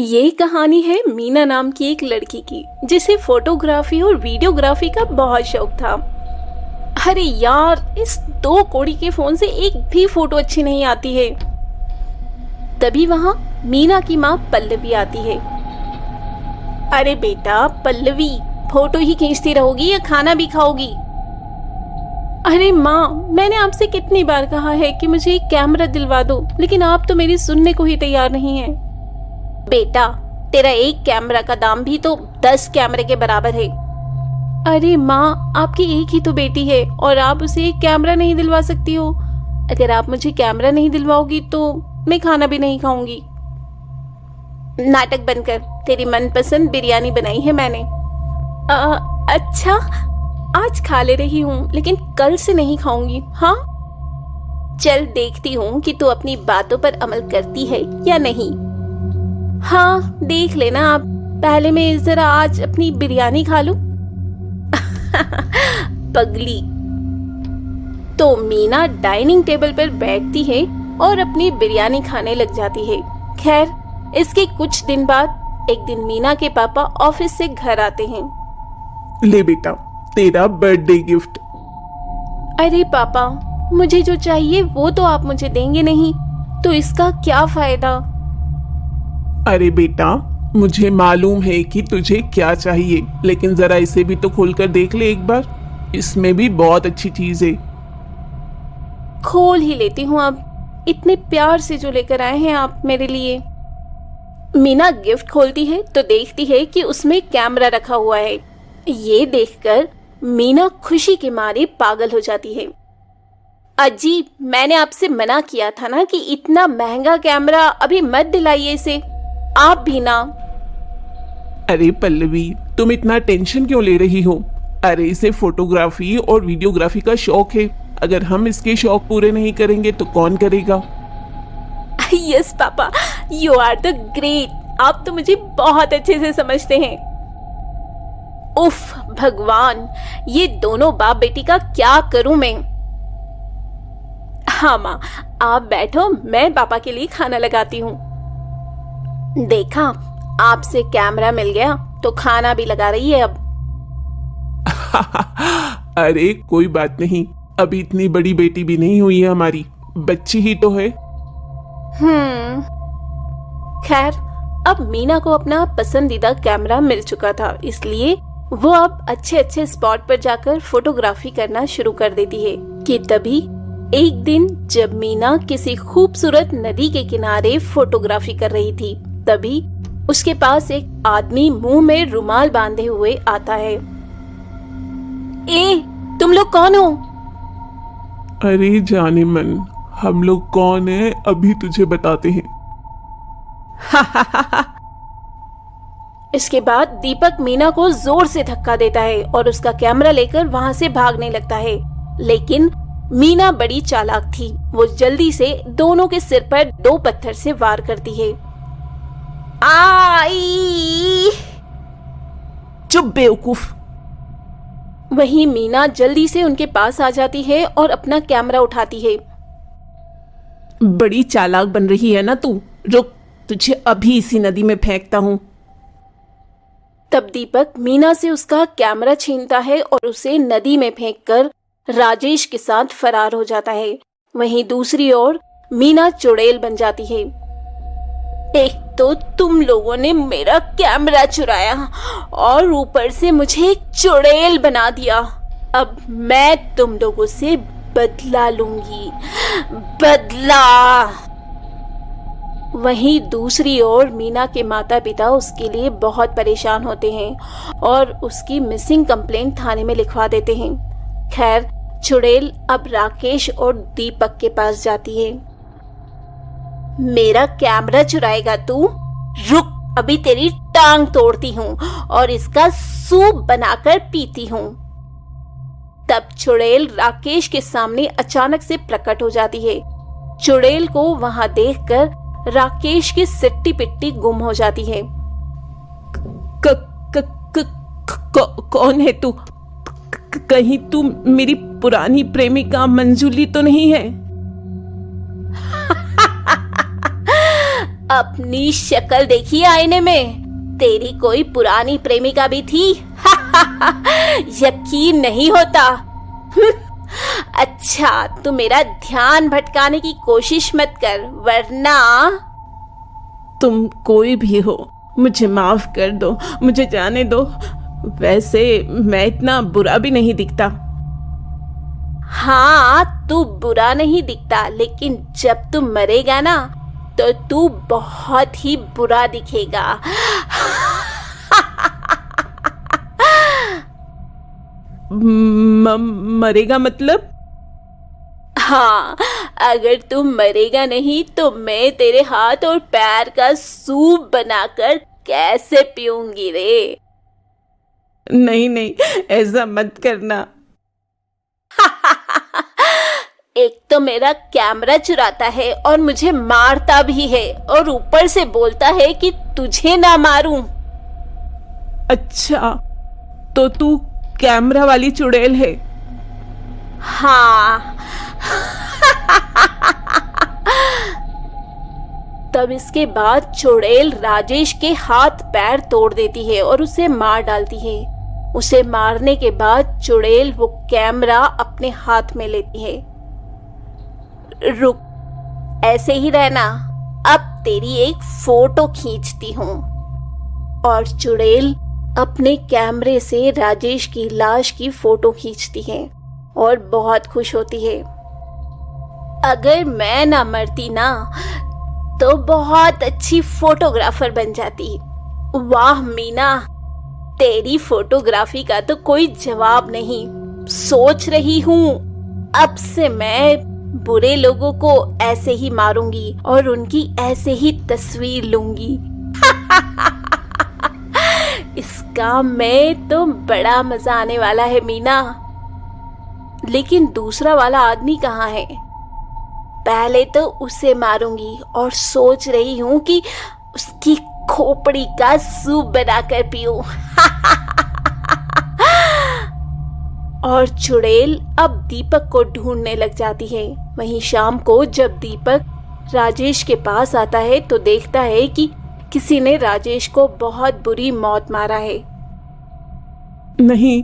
ये कहानी है मीना नाम की एक लड़की की जिसे फोटोग्राफी और वीडियोग्राफी का बहुत शौक था। अरे यार, इस 2 कौड़ी के फोन से एक भी फोटो अच्छी नहीं आती है। तभी वहां मीना की माँ पल्लवी आती है। अरे बेटा पल्लवी, फोटो ही खींचती रहोगी या खाना भी खाओगी? अरे माँ, मैंने आपसे कितनी बार कहा है कि मुझे एक कैमरा दिलवा दो, लेकिन आप तो मेरी सुनने को ही तैयार नहीं है। बेटा, तेरा एक कैमरा का दाम भी तो 10 कैमरे के बराबर है। अरे माँ, आपकी एक ही तो बेटी है और आप उसे एक कैमरा नहीं दिलवा सकती हो। अगर आप मुझे कैमरा नहीं दिलवाओगी तो मैं खाना भी नहीं खाऊंगी। नाटक बंद कर, तेरी मनपसंद बिरयानी बनाई है मैंने। अच्छा, आज खा ले रही हूँ लेकिन कल से नहीं खाऊंगी। हाँ, चल देखती हूँ कि तू अपनी बातों पर अमल करती है या नहीं। हाँ, देख लेना आप। पहले मैं जरा आज अपनी बिरयानी खा लूं। पगली। तो मीना डाइनिंग टेबल पर बैठती है और अपनी बिरयानी खाने लग जाती है। खैर, इसके कुछ दिन बाद एक दिन मीना के पापा ऑफिस से घर आते हैं। ले बेटा, तेरा बर्थडे गिफ्ट। अरे पापा, मुझे जो चाहिए वो तो आप मुझे देंगे नहीं, तो इसका क्या फायदा? अरे बेटा, मुझे मालूम है कि तुझे क्या चाहिए, लेकिन जरा इसे भी तो खोलकर देख ले एक बार। इसमें भी बहुत अच्छी चीज है। खोल ही लेती हूँ अब। इतने प्यार से जो लेकर आए हैं आप मेरे लिए। मीना गिफ्ट खोलती है तो देखती है कि उसमें कैमरा रखा हुआ है। ये देखकर मीना खुशी के मारे पागल हो जाती है। अजी, मैंने आपसे मना किया था ना कि इतना महंगा कैमरा अभी मत दिलाइए इसे। आप भी ना। अरे पल्लवी, तुम इतना टेंशन क्यों ले रही हो? अरे इसे फोटोग्राफी और वीडियोग्राफी का शौक है। अगर हम इसके शौक पूरे नहीं करेंगे तो कौन करेगा? Yes papa, you are the great. आप तो मुझे बहुत अच्छे से समझते हैं। उफ भगवान, ये दोनों बाप बेटी का क्या करूं मैं। हाँ माँ, आप बैठो, मैं पापा के लिए खाना लगाती हूँ। देखा, आपसे कैमरा मिल गया तो खाना भी लगा रही है अब। अरे कोई बात नहीं, अभी इतनी बड़ी बेटी भी नहीं हुई है हमारी, बच्ची ही तो है। खैर, अब मीना को अपना पसंदीदा कैमरा मिल चुका था, इसलिए वो अब अच्छे अच्छे स्पॉट पर जाकर फोटोग्राफी करना शुरू कर देती है। कि तभी एक दिन जब मीना किसी खूबसूरत नदी के किनारे फोटोग्राफी कर रही थी, तभी उसके पास एक आदमी मुंह में रुमाल बांधे हुए आता है। ए, तुम लोग कौन हो? अरे जाने मन, हम लोग कौन है अभी तुझे बताते हैं। इसके बाद दीपक मीना को जोर से धक्का देता है और उसका कैमरा लेकर वहां से भागने लगता है। लेकिन मीना बड़ी चालाक थी। वो जल्दी से दोनों के सिर पर 2 पत्थर से वार करती है। आई! चुप बेवकूफ। वहीं मीना जल्दी से उनके पास आ जाती है और अपना कैमरा उठाती है। बड़ी चालाक बन रही है ना तू। रुक, तुझे अभी इसी नदी में फेंकता हूँ। तब दीपक मीना से उसका कैमरा छीनता है और उसे नदी में फेंककर राजेश के साथ फरार हो जाता है। वहीं दूसरी ओर मीना चुड़ैल बन जाती है। एक तो तुम लोगों ने मेरा कैमरा चुराया और ऊपर से मुझे एक चुड़ैल बना दिया। अब मैं तुम लोगों से बदला लूंगी, बदला। वहीं दूसरी ओर मीना के माता पिता उसके लिए बहुत परेशान होते हैं और उसकी मिसिंग कंप्लेंट थाने में लिखवा देते हैं। खैर, चुड़ैल अब राकेश और दीपक के पास जाती है। मेरा कैमरा चुराएगा तू? रुक, अभी तेरी टांग तोड़ती हूँ और इसका सूप बनाकर पीती हूँ। तब चुड़ैल राकेश के सामने अचानक से प्रकट हो जाती है। चुड़ैल को वहां देखकर राकेश की सिट्टी पिट्टी गुम हो जाती है। कौन है तू? कहीं तू मेरी पुरानी प्रेमिका मंजूली तो नहीं है? अपनी शक्ल देखी आईने में? तेरी कोई पुरानी प्रेमिका भी थी? यकीन नहीं होता। अच्छा, तू मेरा ध्यान भटकाने की कोशिश मत कर, वरना। तुम कोई भी हो, मुझे माफ कर दो, मुझे जाने दो। वैसे मैं इतना बुरा भी नहीं दिखता। हाँ, तू बुरा नहीं दिखता, लेकिन जब तू मरेगा ना तो तू बहुत ही बुरा दिखेगा। मरेगा मतलब? हाँ, अगर तू मरेगा नहीं तो मैं तेरे हाथ और पैर का सूप बनाकर कैसे पीऊंगी रे? नहीं नहीं, ऐसा मत करना। एक तो मेरा कैमरा चुराता है और मुझे मारता भी है, और ऊपर से बोलता है कि तुझे ना मारूं। अच्छा, तो तू कैमरा वाली चुड़ैल है? हाँ। तब इसके बाद चुड़ैल राजेश के हाथ पैर तोड़ देती है और उसे मार डालती है। उसे मारने के बाद चुड़ैल वो कैमरा अपने हाथ में लेती है। रुक, ऐसे ही रहना, अब तेरी एक फोटो खींचती हूँ। और चुड़ैल अपने कैमरे से राजेश की लाश की फोटो खींचती है और बहुत खुश होती है। अगर मैं ना मरती ना तो बहुत अच्छी फोटोग्राफर बन जाती। वाह मीना, तेरी फोटोग्राफी का तो कोई जवाब नहीं। सोच रही हूँ अब से मैं बुरे लोगों को ऐसे ही मारूंगी और उनकी ऐसे ही तस्वीर लूंगी। इस काम में तो बड़ा मजा आने वाला है मीना। लेकिन दूसरा वाला आदमी कहाँ है? पहले तो उसे मारूंगी और सोच रही हूँ कि उसकी खोपड़ी का सूप बनाकर पीऊं। और चुड़ैल अब दीपक को ढूंढने लग जाती है। वहीं शाम को जब दीपक राजेश के पास आता है तो देखता है कि किसी ने राजेश को बहुत बुरी मौत मारा है। नहीं,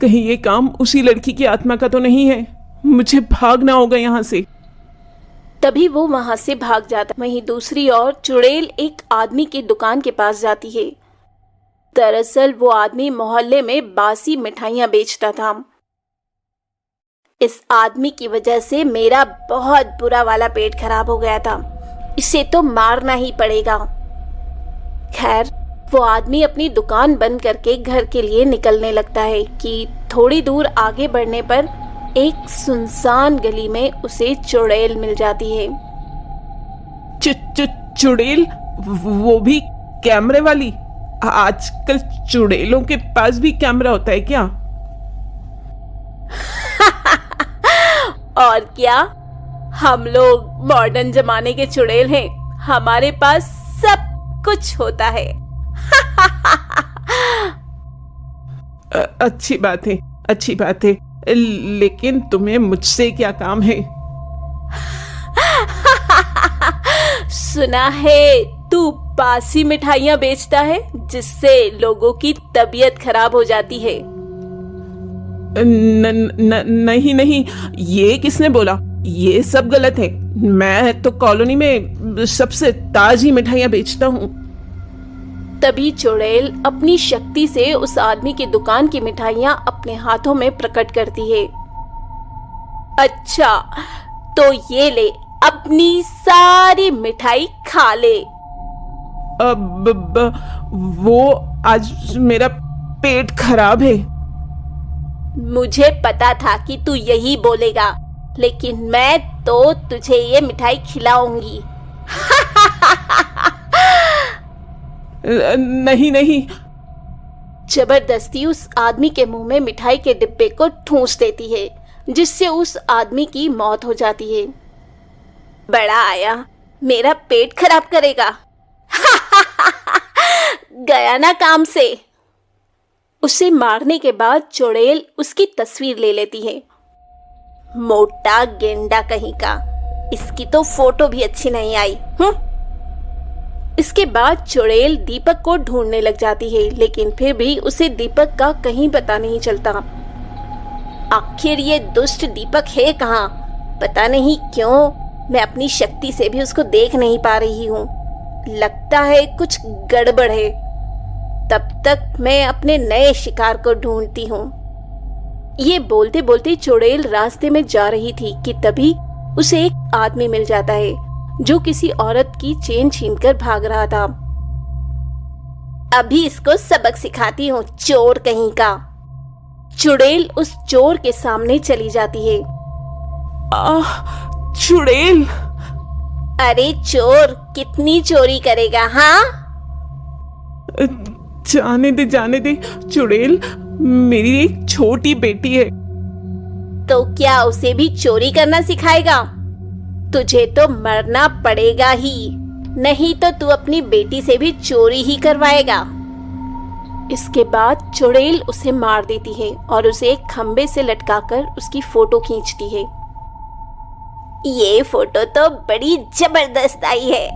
कहीं ये काम उसी लड़की की आत्मा का तो नहीं है? मुझे भागना होगा यहाँ से। तभी वो वहां से भाग जाता। वहीं दूसरी ओर चुड़ैल एक आदमी की दुकान के पास जाती है। दरअसल वो आदमी मोहल्ले में बासी मिठाइयां बेचता था। इस आदमी की वजह से मेरा बहुत बुरा वाला पेट खराब हो गया था। इसे तो मारना ही पड़ेगा। खैर, वो आदमी अपनी दुकान बंद करके घर के लिए निकलने लगता है कि थोड़ी दूर आगे बढ़ने पर एक सुनसान गली में उसे चुड़ैल मिल जाती है। चुड़ैल? वो भी कैमरे वाली? आजकल चुड़ैलों के पास भी कैमरा होता है क्या? और क्या, हम लोग मॉडर्न जमाने के चुड़ैल हैं। हमारे पास सब कुछ होता है। अच्छी बात है, अच्छी बात है, लेकिन तुम्हें मुझसे क्या काम है? सुना है तू बासी मिठाइयां बेचता है जिससे लोगों की तबीयत खराब हो जाती है। नहीं नहीं, ये किसने बोला? ये सब गलत है। मैं तो कॉलोनी में सबसे ताजी मिठाइयां बेचता हूँ। तभी चुड़ैल अपनी शक्ति से उस आदमी की दुकान की मिठाइयां अपने हाथों में प्रकट करती है। अच्छा, तो ये ले, अपनी सारी मिठाई खा ले। वो आज मेरा पेट खराब है। मुझे पता था कि तू यही बोलेगा, लेकिन मैं तो तुझे ये मिठाई खिलाऊंगी। नहीं नहीं। जबरदस्ती उस आदमी के मुंह में मिठाई के डिब्बे को ठूंस देती है, जिससे उस आदमी की मौत हो जाती है। बड़ा आया, मेरा पेट खराब करेगा। गया ना काम से। उसे मारने के बाद चुड़ैल उसकी तस्वीर ले लेती है। मोटा गेंडा कहीं का, इसकी तो फोटो भी अच्छी नहीं आई। इसके बाद चुड़ैल दीपक को ढूंढने लग जाती है, लेकिन फिर भी उसे दीपक का कहीं पता नहीं चलता। आखिर ये दुष्ट दीपक है कहाँ? पता नहीं क्यों मैं अपनी शक्ति से भी उसको देख नहीं पा रही हूँ। लगता है कुछ गड़बड़ है। तब तक मैं अपने नए शिकार को ढूंढती हूँ। ये बोलते बोलते चुड़ैल रास्ते में जा रही थी कि तभी उसे एक आदमी मिल जाता है जो किसी औरत की चेन छीनकर भाग रहा था। अभी इसको सबक सिखाती हूँ, चोर कहीं का। चुड़ैल उस चोर के सामने चली जाती है। चुड़ैल! अरे चोर, कितनी चोरी करेगा? हाँ, जाने दे चुड़ैल, मेरी एक छोटी बेटी है। तो क्या उसे भी चोरी करना सिखाएगा? तुझे तो मरना पड़ेगा ही, नहीं तो तू अपनी बेटी से भी चोरी ही करवाएगा। इसके बाद चुड़ैल उसे मार देती है और उसे एक खंबे से लटकाकर उसकी फोटो खींचती है। ये फोटो तो बड़ी जबरदस्त आई है।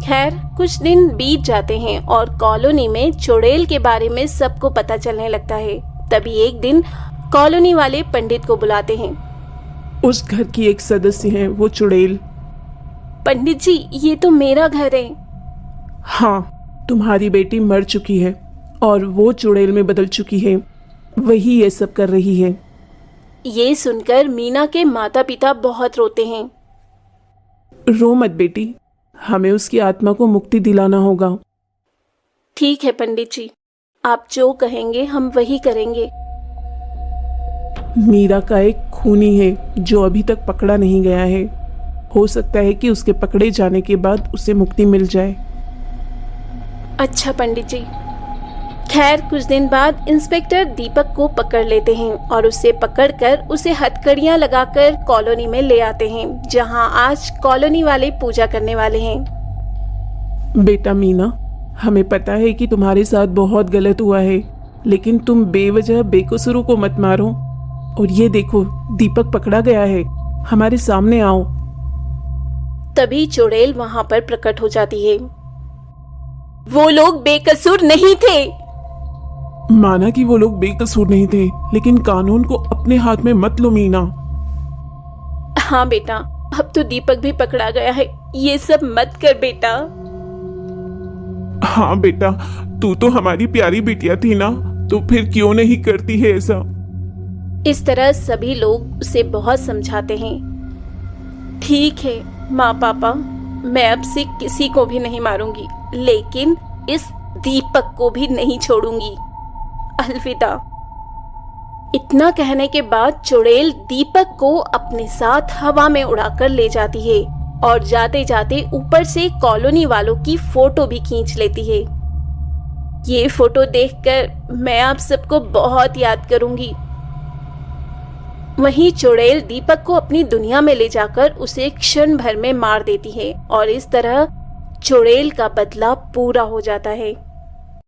खैर, कुछ दिन बीत जाते हैं और कॉलोनी में चुड़ैल के बारे में सबको पता चलने लगता है। तभी एक दिन कॉलोनी वाले पंडित को बुलाते हैं। उस घर की एक सदस्य है वो चुड़ैल। पंडित जी, ये तो मेरा घर है। हाँ, तुम्हारी बेटी मर चुकी है और वो चुड़ैल में बदल चुकी है। वही ये सब कर रही है। ये सुनकर मीना के माता पिता बहुत रोते हैं। रो मत बेटी, हमें उसकी आत्मा को मुक्ति दिलाना होगा। ठीक है पंडित जी, आप जो कहेंगे हम वही करेंगे। मीरा का एक खूनी है जो अभी तक पकड़ा नहीं गया है। हो सकता है कि उसके पकड़े जाने के बाद उसे मुक्ति मिल जाए। अच्छा पंडित जी। खैर, कुछ दिन बाद इंस्पेक्टर दीपक को पकड़ लेते हैं और उसे पकड़कर उसे हथकड़ियां लगाकर कॉलोनी में ले आते हैं, जहां आज कॉलोनी वाले पूजा करने वाले हैं। बेटा मीना, हमें पता है कि तुम्हारे साथ बहुत गलत हुआ है, लेकिन तुम बेवजह बेकसूरों को मत मारो। और ये देखो, दीपक पकड़ा गया है, हमारे सामने आओ। तभी चुड़ैल वहां पर प्रकट हो जाती है। वो लोग बेकसूर नहीं थे। माना कि वो लोग बेकसूर नहीं थे, लेकिन कानून को अपने हाथ में मत लो मीना। हाँ बेटा, अब तो दीपक भी पकड़ा गया है, ये सब मत कर बेटा। हाँ बेटा, तू तो हमारी प्यारी बिटिया थी ना, तो फिर क्यों नहीं करती है ऐसा? इस तरह सभी लोग उसे बहुत समझाते हैं। ठीक है माँ पापा, मैं अब से किसी को भी नहीं मारूंगी, लेकिन इस दीपक को भी नहीं छोड़ूंगी। अलविदा। इतना कहने के बाद चुड़ैल दीपक को अपने साथ हवा में उड़ाकर ले जाती है और जाते जाते ऊपर से कॉलोनी वालों की फोटो भी खींच लेती है। ये फोटो देखकर मैं आप सबको बहुत याद करूंगी। वहीं चुड़ैल दीपक को अपनी दुनिया में ले जाकर उसे क्षण भर में मार देती है और इस तरह चुड़ैल का बदला पूरा हो जाता है।